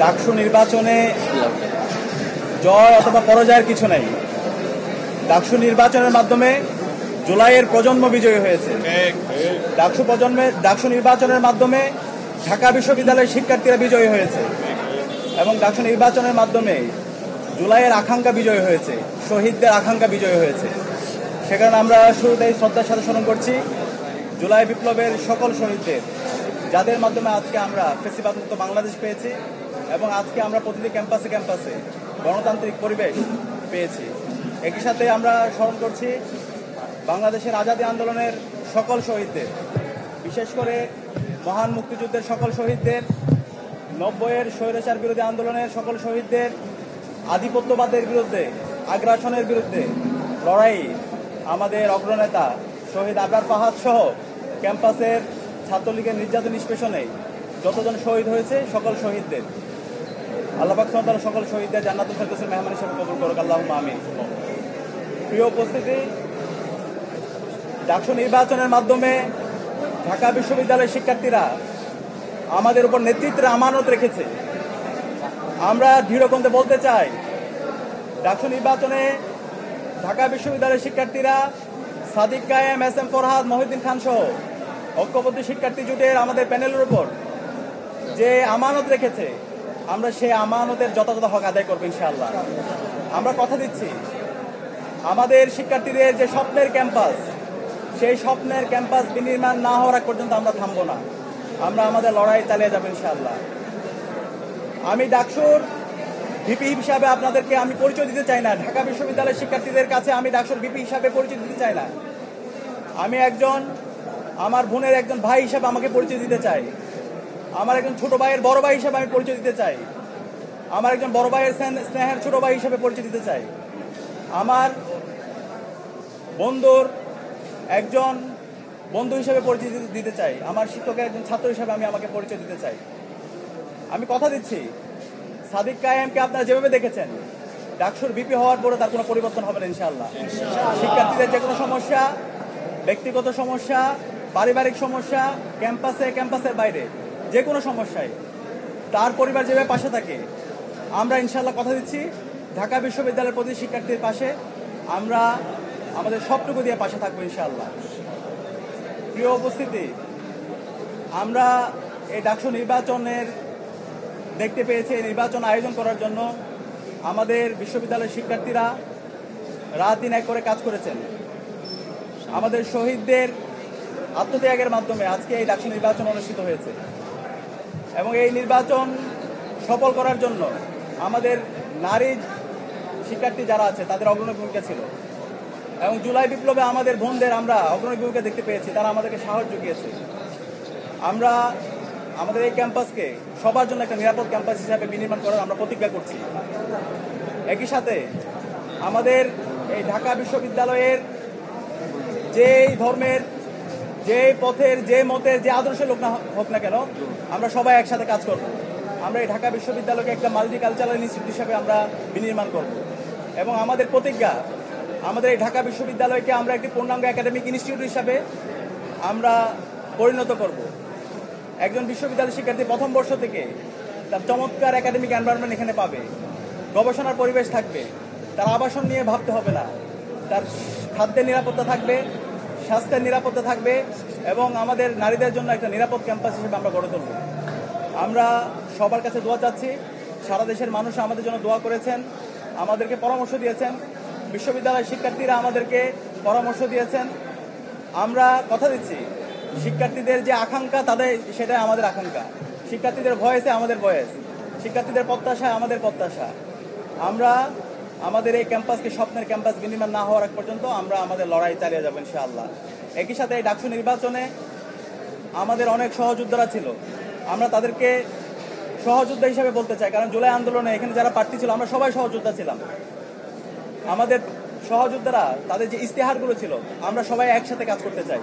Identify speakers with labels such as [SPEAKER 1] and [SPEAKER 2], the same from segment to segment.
[SPEAKER 1] ডাকসু নির্বাচনে জয় অথবা পরাজয়ের কিছু নেই। ডাকসু নির্বাচনের মাধ্যমে জুলাইয়ের প্রজন্ম বিজয়ী হয়েছে। ডাকসু নির্বাচনের মাধ্যমে ঢাকা বিশ্ববিদ্যালয়ের শিক্ষার্থীরা বিজয়ী হয়েছে এবং ডাকসু নির্বাচনের মাধ্যমে জুলাইয়ের আকাঙ্ক্ষা বিজয়ী হয়েছে, শহীদদের আকাঙ্ক্ষা বিজয়ী হয়েছে। সে কারণে আমরা শুরুতেই শ্রদ্ধার সাথে স্মরণ করছি জুলাই বিপ্লবের সকল শহীদদের, যাদের মাধ্যমে আজকে আমরা ফ্যাসিবাদমুক্ত বাংলাদেশ পেয়েছি এবং আজকে আমরা প্রতিটি ক্যাম্পাসে ক্যাম্পাসে গণতান্ত্রিক পরিবেশ পেয়েছি। একই সাথে আমরা স্মরণ করছি বাংলাদেশের আজাদী আন্দোলনের সকল শহীদদের, বিশেষ করে মহান মুক্তিযুদ্ধের সকল শহীদদের, 90-এর স্বৈরাচার বিরোধী আন্দোলনের সকল শহীদদের, আধিপত্যবাদের বিরুদ্ধে, আগ্রাসনের বিরুদ্ধে লড়াই আমাদের অগ্রনেতা শহীদ আবরার ফাহাদ সহ ক্যাম্পাসের ছাত্রলীগের নির্যাতন নিষ্পেষণে যতজন শহীদ হয়েছে সকল শহীদদের আল্লাহ পাক সুবহানাহু ওয়া তাআলা সকল শহীদদের জান্নাতুল ফেরদৌসের মেহমান হিসেবে কবুল করুক, আল্লাহুম্মা আমিন। প্রিয় উপস্থিতি, ডাকসু নির্বাচনের মাধ্যমে ঢাকা বিশ্ববিদ্যালয়ের শিক্ষার্থীরা আমাদের উপর নেতৃত্বের আমানত রেখেছে। আমরা দৃঢ়কণ্ঠে বলতে চাই, ডাকসু নির্বাচনে ঢাকা বিশ্ববিদ্যালয়ের শিক্ষার্থীরা সাদিক কায়েম, এস এম ফরহাদ, মহিউদ্দিন খান সহ ঐক্যবদ্ধ শিক্ষার্থী জোটের আমাদের প্যানেলের উপর যে আমানত রেখেছে, আমরা সেই আমানতের যথাযথ হক আদায় করবো ইনশাআল্লাহ। আমরা কথা দিচ্ছি, আমাদের শিক্ষার্থীদের যে স্বপ্নের ক্যাম্পাস, সেই স্বপ্নের ক্যাম্পাস বিনির্মাণ না হওয়ার আগ পর্যন্ত আমরা থামবো না, আমরা আমাদের লড়াই চালিয়ে যাবো ইনশাআল্লাহ। আমি ডাকসুর ভিপি হিসাবে আপনাদেরকে আমি পরিচয় দিতে চাই না, ঢাকা বিশ্ববিদ্যালয়ের শিক্ষার্থীদের কাছে আমি ডাকসুর ভিপি হিসাবে পরিচয় দিতে চাই না। আমি একজন, আমার বোনের একজন ভাই হিসাবে আমাকে পরিচয় দিতে চাই, আমার একজন ছোট ভাইয়ের বড় ভাই হিসাবে আমি পরিচয় দিতে চাই, আমার একজন বড় ভাইয়ের স্নেহের ছোট ভাই হিসাবে পরিচয় দিতে চাই, আমার বন্ধুর একজন বন্ধু হিসেবে পরিচয় দিতে চাই, আমার শিক্ষকের একজন ছাত্র হিসেবে আমি আমাকে পরিচয় দিতে চাই। আমি কথা দিচ্ছি, সাদিক কায়েমকে আপনারা যেভাবে দেখেছেন, ডাকসুর ভিপি হওয়ার পরে তার কোনো পরিবর্তন হবে না ইনশাআল্লাহ। শিক্ষার্থীদের যে কোনো সমস্যা, ব্যক্তিগত সমস্যা, পারিবারিক সমস্যা, ক্যাম্পাসের বাইরে যে কোনো সমস্যায় তার পরিবার যেভাবে পাশে থাকে, আমরা ইনশাআল্লাহ কথা দিচ্ছি ঢাকা বিশ্ববিদ্যালয়ের প্রতি শিক্ষার্থীর পাশে আমরা আমাদের সবটুকু দিয়ে পাশে থাকবো ইনশাআল্লাহ। প্রিয় উপস্থিতি, আমরা এই ডাকসু নির্বাচনের দেখতে পেয়েছি, এই নির্বাচন আয়োজন করার জন্য আমাদের বিশ্ববিদ্যালয়ের শিক্ষার্থীরা রাত দিন এক করে কাজ করেছেন। আমাদের শহীদদের আত্মত্যাগের মাধ্যমে আজকে এই ডাকসু নির্বাচন অনুষ্ঠিত হয়েছে এবং এই নির্বাচন সফল করার জন্য আমাদের নারী শিক্ষার্থী যারা আছে তাদের অগ্রণী ভূমিকা ছিল এবং জুলাই বিপ্লবে আমাদের বোনদের আমরা অগ্রণী ভূমিকা দেখতে পেয়েছি, তারা আমাদেরকে সাহস জুগিয়েছে। আমরা আমাদের এই ক্যাম্পাসকে সবার জন্য একটা নিরাপদ ক্যাম্পাস হিসাবে বিনির্মাণ করার আমরা প্রতিজ্ঞা করছি। একই সাথে আমাদের এই ঢাকা বিশ্ববিদ্যালয়ের যেই ধর্মের, যে পথের, যে মতের, যে আদর্শের লোক না হোক না কেন, আমরা সবাই একসাথে কাজ করব। আমরা এই ঢাকা বিশ্ববিদ্যালয়কে একটা মাল্টিকালচারাল ইনস্টিটিউট হিসাবে আমরা বিনির্মাণ করব এবং আমাদের প্রতিজ্ঞা, আমাদের এই ঢাকা বিশ্ববিদ্যালয়কে আমরা একটি পূর্ণাঙ্গ একাডেমিক ইনস্টিটিউট হিসাবে আমরা পরিণত করব। একজন বিশ্ববিদ্যালয় শিক্ষার্থী প্রথম বর্ষ থেকে তার চমৎকার একাডেমিক এনভায়রনমেন্ট এখানে পাবে, গবেষণার পরিবেশ থাকবে, তার আবাসন নিয়ে ভাবতে হবে না, তার খাদ্যের নিরাপত্তা থাকবে, স্বাস্থ্যের নিরাপত্তা থাকবে এবং আমাদের নারীদের জন্য একটা নিরাপদ ক্যাম্পাস হিসেবে আমরা গড়ে তুলব। আমরা সবার কাছে দোয়া চাচ্ছি, সারা দেশের মানুষ আমাদের জন্য দোয়া করেছেন, আমাদেরকে পরামর্শ দিয়েছেন, বিশ্ববিদ্যালয়ের শিক্ষার্থীরা আমাদেরকে পরামর্শ দিয়েছেন। আমরা কথা দিচ্ছি, শিক্ষার্থীদের যে আকাঙ্ক্ষা তাদের সেটাই আমাদের আকাঙ্ক্ষা, শিক্ষার্থীদের ভয়েসে আমাদের ভয়েস, শিক্ষার্থীদের প্রত্যাশা আমাদের প্রত্যাশা। আমরা আমাদের এই ক্যাম্পাসকে স্বপ্নের ক্যাম্পাস বিনির্মাণ না হওয়ার আগ পর্যন্ত আমরা আমাদের লড়াই চালিয়ে যাবো ইনশাআল্লাহ। একই সাথে এই ডাকসু নির্বাচনে আমাদের অনেক সহযোদ্ধারা ছিল, আমরা তাদেরকে সহযোদ্ধা হিসাবে বলতে চাই, কারণ জুলাই আন্দোলনে এখানে যারা প্রার্থী ছিল আমরা সবাই সহযোদ্ধা ছিলাম। আমাদের সহযোদ্ধারা তাদের যে ইস্তেহারগুলো ছিল আমরা সবাই একসাথে কাজ করতে চাই।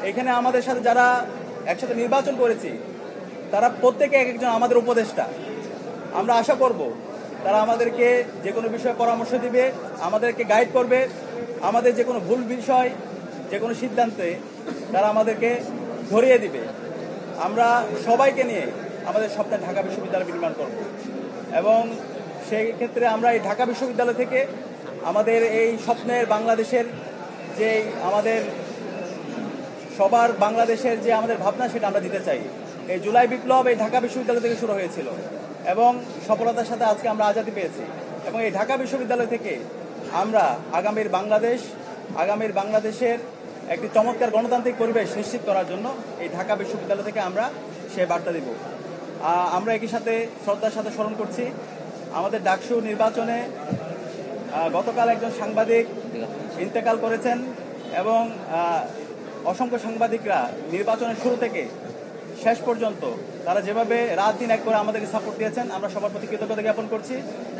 [SPEAKER 1] এখানে আমাদের সাথে যারা একসাথে নির্বাচন করেছি তারা প্রত্যেকে এক একজন আমাদের উপদেষ্টা। আমরা আশা করব তারা আমাদেরকে যে কোনো বিষয়ে পরামর্শ দিবে, আমাদেরকে গাইড করবে, আমাদের যে কোনো ভুল বিষয়, যে কোনো সিদ্ধান্তে তারা আমাদেরকে ধরিয়ে দিবে। আমরা সবাইকে নিয়ে আমাদের স্বপ্নের ঢাকা বিশ্ববিদ্যালয় নির্মাণ করব। এবং সেই ক্ষেত্রে আমরা এই ঢাকা বিশ্ববিদ্যালয় থেকে আমাদের এই স্বপ্নের বাংলাদেশের যে আমাদের সবার বাংলাদেশের যে আমাদের ভাবনা সেটা আমরা দিতে চাই। এই জুলাই বিপ্লব এই ঢাকা বিশ্ববিদ্যালয় থেকে শুরু হয়েছিল এবং সফলতার সাথে আজকে আমরা আজাদি পেয়েছি। এবং এই ঢাকা বিশ্ববিদ্যালয় থেকে আমরা আগামীর বাংলাদেশের একটি চমৎকার গণতান্ত্রিক পরিবেশ নিশ্চিত করার জন্য এই ঢাকা বিশ্ববিদ্যালয় থেকে আমরা সে বার্তা দিব। আমরা একই সাথে শ্রদ্ধার সাথে স্মরণ করছি আমাদের ডাকসু নির্বাচনে গতকাল একজন সাংবাদিক ইন্তেকাল করেছেন এবং অসংখ্য সাংবাদিকরা নির্বাচনের শুরু থেকে শেষ পর্যন্ত তারা যেভাবে রাত দিন এক করে আমাদেরকে সাপোর্ট দিয়েছেন, আমরা সবার প্রতি কৃতজ্ঞতা জ্ঞাপন করছি।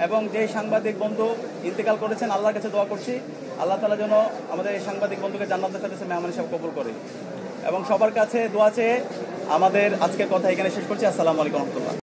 [SPEAKER 1] এবং যেই সাংবাদিক বন্ধু ইন্তেকাল করেছেন, আল্লাহর কাছে দোয়া করছি আল্লাহ তাআলা যেন আমাদের এই সাংবাদিক বন্ধুকে জান্নাতের ফেরদৌসে মেহমান হিসেবে কবুল করে। এবং সবার কাছে দোয়া চেয়ে আমাদের আজকের কথা এখানে শেষ করছি। আসসালামু আলাইকুম ওয়া রাহমাতুল্লাহ।